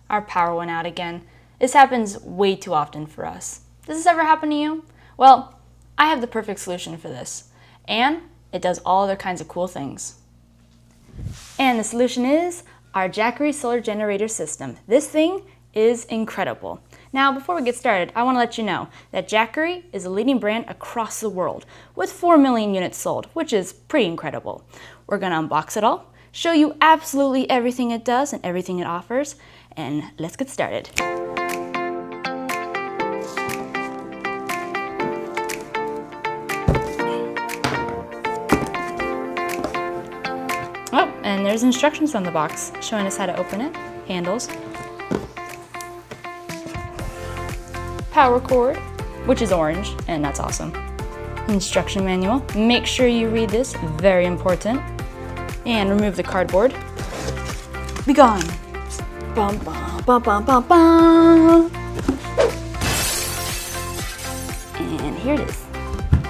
our power went out again. This happens way too often for us. Does this ever happen to you? Well, I have the perfect solution for this. And it does all other kinds of cool things. And the solution is our Jackery Solar Generator system. This thing is incredible. Now, before we get started, I want to let you know that Jackery is a leading brand across the world with 4 million units sold, which is pretty incredible. We're going to unbox it all, show you absolutely everything it does and everything it offers, and let's get started. Oh, and there's instructions on the box showing us how to open it, handles, power cord, which is orange, and that's awesome. Instruction manual. Make sure you read this, very important. And remove the cardboard. Be gone. Bum, bum, bum, bum, bum, bum. And here it is.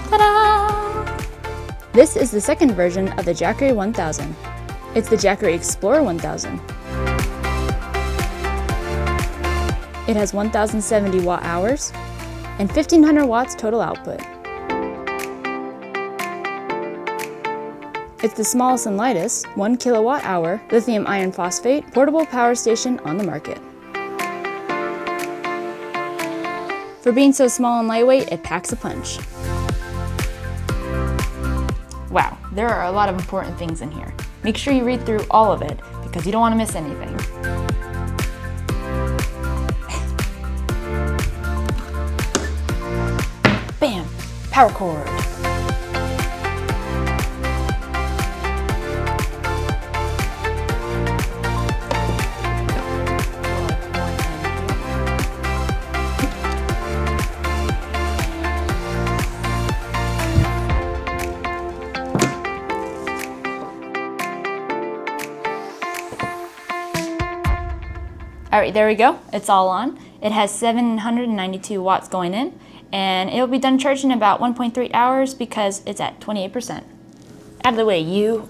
Ta-da! This is the second version of the Jackery 1000. It's the Jackery Explorer 1000. It has 1070 watt hours and 1500 watts total output. It's the smallest and lightest 1 kilowatt hour lithium iron phosphate portable power station on the market. For being so small and lightweight, it packs a punch. Wow, there are a lot of important things in here. Make sure you read through all of it because you don't want to miss anything. Bam! Power cord. All right, there we go. It's all on. It has 792 watts going in, and it'll be done charging in about 1.3 hours because it's at 28%. Out of the way, you.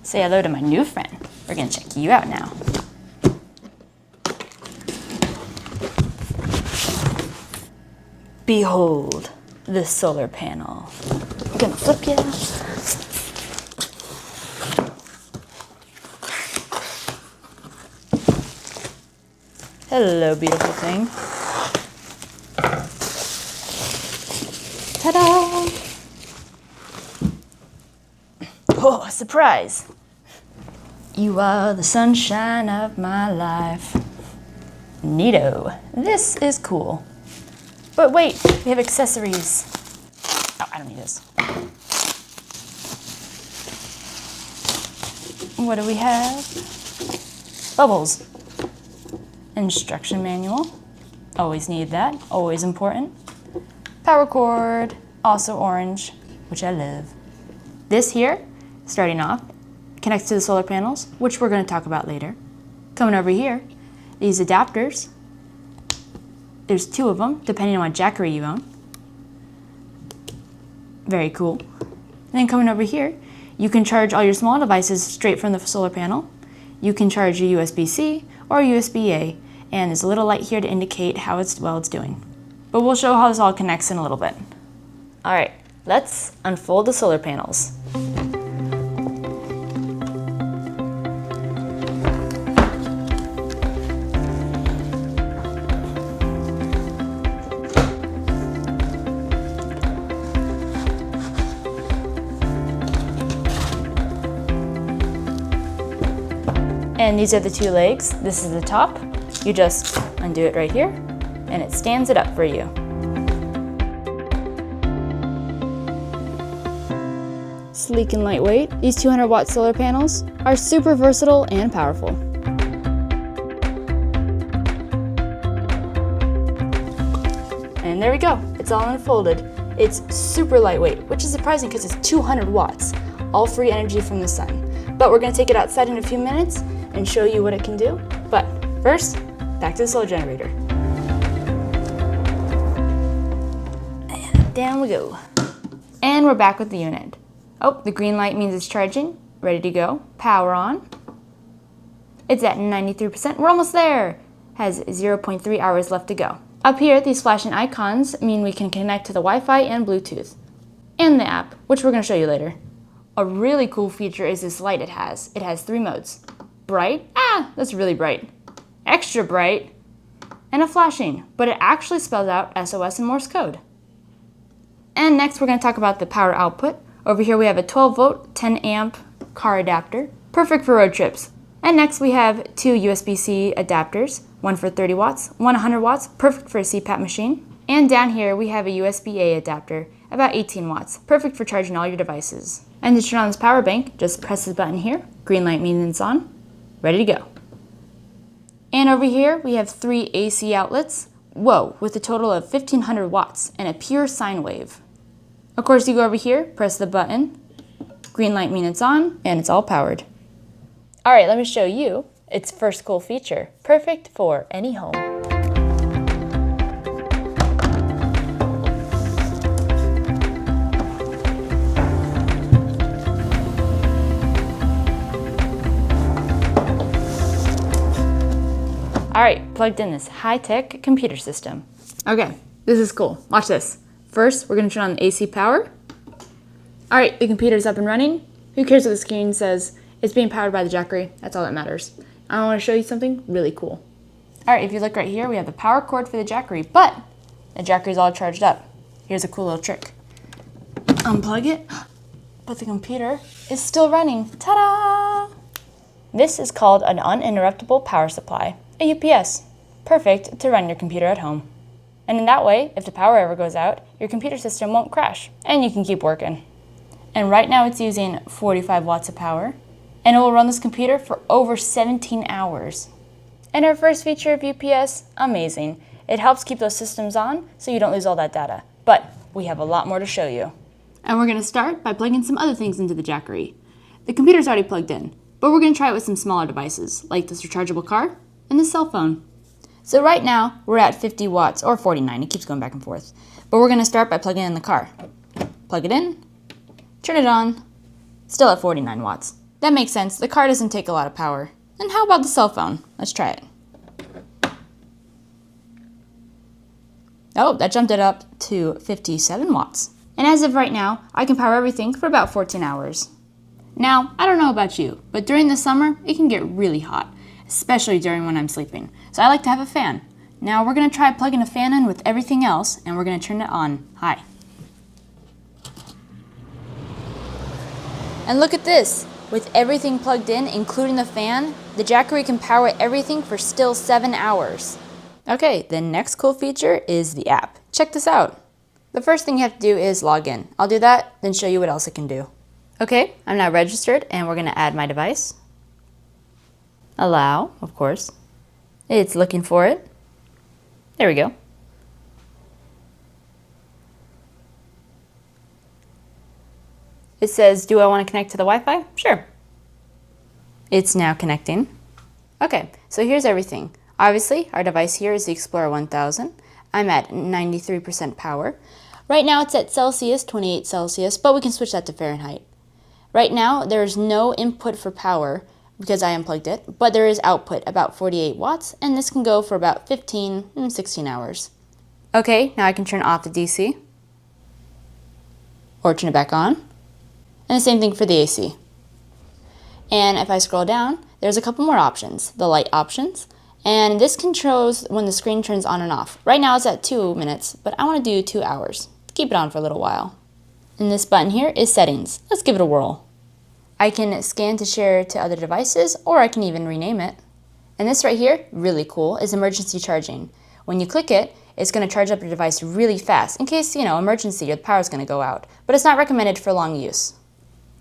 Say hello to my new friend. We're gonna check you out now. Behold the solar panel. I'm gonna flip you. Hello, beautiful thing. Ta-da! Oh, surprise! You are the sunshine of my life. Neato. This is cool. But wait, we have accessories. Oh, I don't need this. What do we have? Bubbles. Instruction manual. Always need that. Always important. Power cord. Also orange, which I love. This here, starting off, connects to the solar panels, which we're going to talk about later. Coming over here, these adapters. There's 2 of them, depending on what Jackery you own. Very cool. And then coming over here, you can charge all your small devices straight from the solar panel. You can charge your USB-C or USB-A, and there's a little light here to indicate how it's doing. But we'll show how this all connects in a little bit. All right, let's unfold the solar panels. And these are the 2 legs. This is the top. You just undo it right here, and it stands it up for you. Sleek and lightweight, these 200 watt solar panels are super versatile and powerful. And there we go, it's all unfolded. It's super lightweight, which is surprising because it's 200 watts, all free energy from the sun. But we're gonna take it outside in a few minutes and show you what it can do. But first, back to the solar generator. And down we go. And we're back with the unit. Oh, the green light means it's charging, ready to go. Power on. It's at 93%. We're almost there. Has 0.3 hours left to go. Up here, these flashing icons mean we can connect to the Wi-Fi and Bluetooth. And the app, which we're going to show you later. A really cool feature is this light it has. It has 3 modes. Bright, that's really bright. Extra bright, and a flashing, but it actually spells out SOS in Morse code. And next we're going to talk about the power output. Over here we have a 12 volt, 10 amp car adapter, perfect for road trips. And next we have 2 USB-C adapters, one for 30 watts, one 100 watts, perfect for a CPAP machine. And down here we have a USB-A adapter, about 18 watts, perfect for charging all your devices. And to turn on this power bank, just press this button here, green light means it's on, ready to go. And over here we have 3 AC outlets, with a total of 1500 watts and a pure sine wave. Of course you go over here, press the button, green light means it's on, and it's all powered. Alright, let me show you its first cool feature, perfect for any home. Alright, plugged in this high-tech computer system. Okay, this is cool. Watch this. First, we're going to turn on the AC power. Alright, the computer's up and running. Who cares what the screen says? It's being powered by the Jackery. That's all that matters. I want to show you something really cool. Alright, if you look right here, we have the power cord for the Jackery, but the Jackery's all charged up. Here's a cool little trick. Unplug it, but the computer is still running. Ta-da! This is called an uninterruptible power supply. A UPS, perfect to run your computer at home. And in that way, if the power ever goes out, your computer system won't crash, and you can keep working. And right now it's using 45 watts of power, and it will run this computer for over 17 hours. And our first feature of UPS, amazing. It helps keep those systems on so you don't lose all that data. But we have a lot more to show you. And we're going to start by plugging some other things into the Jackery. The computer's already plugged in, but we're going to try it with some smaller devices, like this rechargeable car and this cell phone. So right now, we're at 50 watts, or 49, it keeps going back and forth. But we're going to start by plugging in the car. Plug it in, turn it on, still at 49 watts. That makes sense, the car doesn't take a lot of power. And how about the cell phone? Let's try it. Oh, that jumped it up to 57 watts. And as of right now, I can power everything for about 14 hours. Now, I don't know about you, but during the summer, it can get really hot, especially during when I'm sleeping. So I like to have a fan. Now we're going to try plugging a fan in with everything else, and we're going to turn it on high. And look at this. With everything plugged in, including the fan, the Jackery can power everything for still 7 hours. Okay, the next cool feature is the app. Check this out. The first thing you have to do is log in. I'll do that, then show you what else it can do. Okay, I'm now registered, and we're going to add my device. Allow, of course. It's looking for it. There we go. It says, do I want to connect to the Wi-Fi? Sure. It's now connecting. Okay, so here's everything. Obviously, our device here is the Explorer 1000. I'm at 93% power. Right now it's at Celsius, 28 Celsius, but we can switch that to Fahrenheit. Right now, there's no input for power because I unplugged it, but there is output, about 48 watts, and this can go for about 15, 16 hours. Okay, now I can turn off the DC, or turn it back on, and the same thing for the AC. And if I scroll down, there's a couple more options, the light options, and this controls when the screen turns on and off. Right now it's at 2 minutes, but I want to do 2 hours. Keep it on for a little while. And this button here is settings. Let's give it a whirl. I can scan to share to other devices, or I can even rename it. And this right here, really cool, is emergency charging. When you click it, it's going to charge up your device really fast in case, emergency or the power's going to go out. But it's not recommended for long use.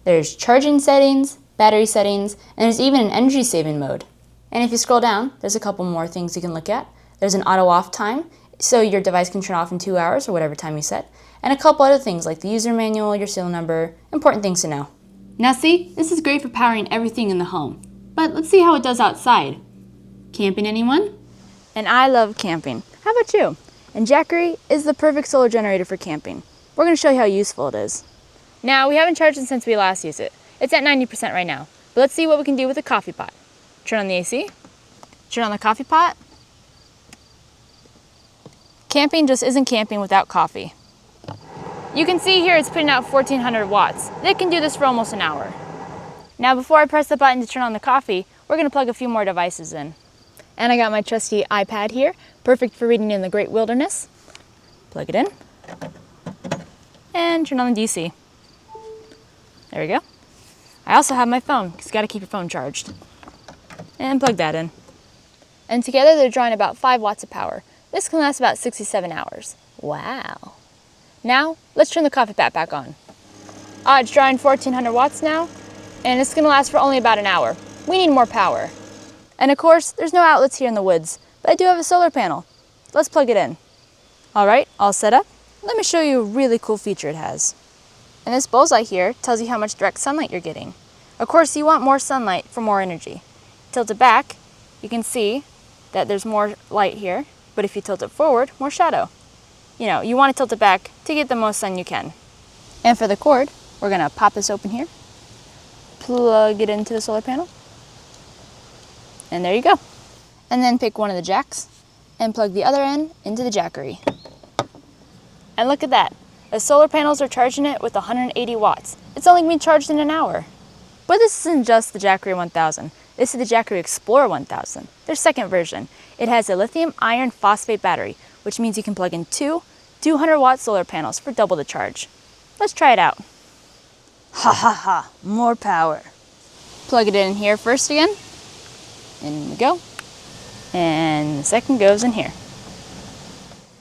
There's charging settings, battery settings, and there's even an energy saving mode. And if you scroll down, there's a couple more things you can look at. There's an auto off time, so your device can turn off in 2 hours or whatever time you set. And a couple other things like the user manual, your serial number, important things to know. Now see, this is great for powering everything in the home. But let's see how it does outside. Camping, anyone? And I love camping. How about you? And Jackery is the perfect solar generator for camping. We're going to show you how useful it is. Now, we haven't charged it since we last used it. It's at 90% right now. But let's see what we can do with a coffee pot. Turn on the AC. Turn on the coffee pot. Camping just isn't camping without coffee. You can see here it's putting out 1400 watts. It can do this for almost an hour. Now before I press the button to turn on the coffee, we're going to plug a few more devices in. And I got my trusty iPad here, perfect for reading in the great wilderness. Plug it in. And turn on the DC. There we go. I also have my phone, because you got to keep your phone charged. And plug that in. And together they're drawing about 5 watts of power. This can last about 67 hours. Wow. Now, let's turn the coffee pot back on. It's drawing 1400 watts now, and it's going to last for only about an hour. We need more power. And of course, there's no outlets here in the woods, but I do have a solar panel. Let's plug it in. All right, all set up. Let me show you a really cool feature it has. And this bullseye here tells you how much direct sunlight you're getting. Of course, you want more sunlight for more energy. Tilt it back, you can see that there's more light here, but if you tilt it forward, more shadow. You know, you want to tilt it back to get the most sun you can. And for the cord, we're going to pop this open here, plug it into the solar panel, and there you go. And then pick one of the jacks and plug the other end into the Jackery. And look at that. The solar panels are charging it with 180 watts. It's only going to be charged in an hour. But this isn't just the Jackery 1000. This is the Jackery Explorer 1000, their second version. It has a lithium iron phosphate battery, which means you can plug in two 200-watt solar panels for double the charge. Let's try it out. Ha ha ha, more power. Plug it in here first again. In we go. And the second goes in here.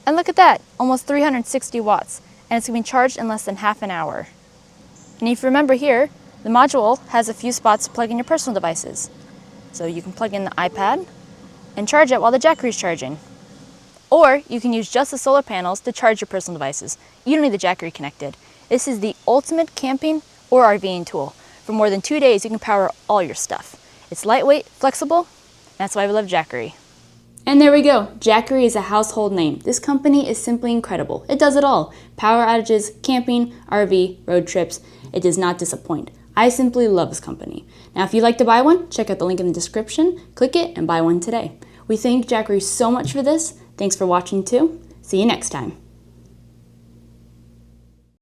And look at that, almost 360 watts. And it's going to be charged in less than half an hour. And if you remember here, the module has a few spots to plug in your personal devices. So you can plug in the iPad and charge it while the Jackery is charging. Or you can use just the solar panels to charge your personal devices. You don't need the Jackery connected. This is the ultimate camping or RVing tool. For more than 2 days, you can power all your stuff. It's lightweight, flexible, and that's why we love Jackery. And there we go. Jackery is a household name. This company is simply incredible. It does it all. Power outages, camping, RV, road trips. It does not disappoint. I simply love this company. Now, if you'd like to buy one, check out the link in the description, click it, and buy one today. We thank Jackery so much for this. Thanks for watching too. See you next time.